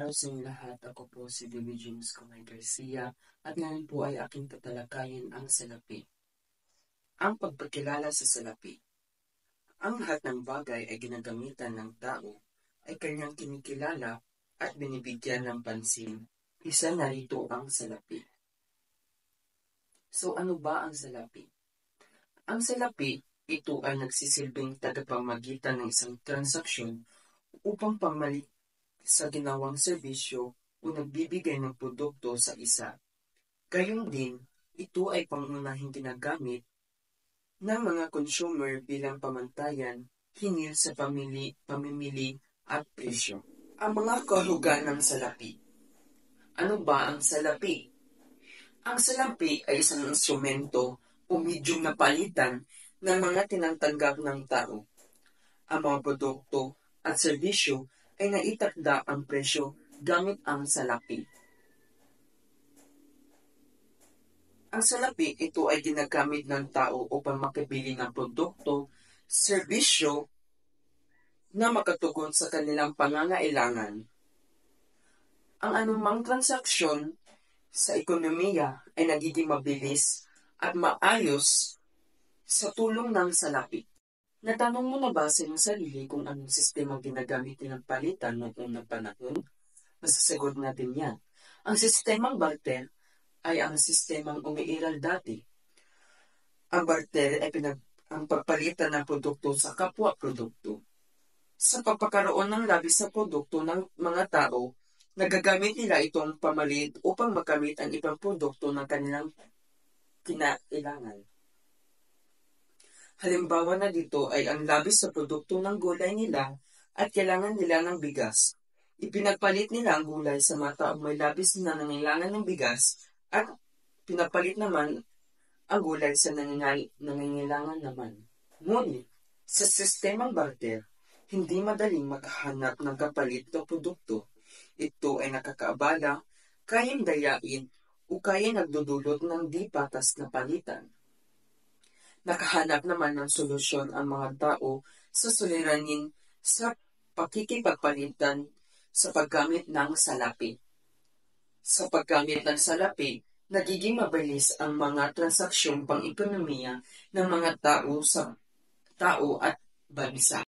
araw sa inyo lahat. Ako po si David James Comay Garcia at ngayon po ay aking tatalakayin ang salapi. Ang pagpakilala sa salapi. Ang lahat ng bagay ay ginagamitan ng tao ay kanyang kinikilala at binibigyan ng pansin. Isa na rito ang salapi. So ano ba ang salapi? Ang salapi, ito ay nagsisilbing tagapamagitan ng isang transaksyon upang pamalit sa ginawang serbisyo o nagbibigay ng produkto sa isa. Gayun din, ito ay pangunahing ginagamit ng mga consumer bilang pamantayan hinggil sa pamimili at presyo. Ang mga kahulugan ng salapi. Ano ba ang salapi? Ang salapi ay isang instrumento o medyum na palitan ng mga tinatanggap ng tao. Ang mga produkto at serbisyo ay naitakda ang presyo gamit ang salapi. Ang salapi, ito ay ginagamit ng tao upang makabili ng produkto, serbisyo na makatugon sa kanilang pangangailangan. Ang anumang transaksyon sa ekonomiya ay nagiging mabilis at maayos sa tulong ng salapi. Natanong mo na ba sa iyong sarili kung anong sistema ginagamit nilang palitan noong unang panahon? Masasagot natin yan. Ang sistemang barter ay ang sistemang umiiral dati. Ang barter ay ang pagpalitan ng produkto sa kapwa-produkto. Sa pagkakaroon ng labis na produkto ng mga tao, nagagamit nila itong pamalit upang makamit ang ibang produkto ng kanilang kinailangan. Halimbawa na dito ay ang labis sa produkto ng gulay nila at kailangan nila ng bigas. Ipinagpalit nila ang gulay sa mga taong may labis na nangailangan ng bigas at pinapalit naman ang gulay sa nangailangan naman. Ngunit, sa sistemang barter, hindi madaling makahanap ng kapalit na produkto. Ito ay nakakaabala, kayang dayain o kayang nagdudulot ng di patas na palitan. Nakahanap naman ng solusyon ang mga tao sa suliranin sa pakikipagpalitan sa paggamit ng salapi. Sa paggamit ng salapi, nagiging mabilis ang mga transaksyon pang-ekonomiya ng mga tao sa tao at bansa.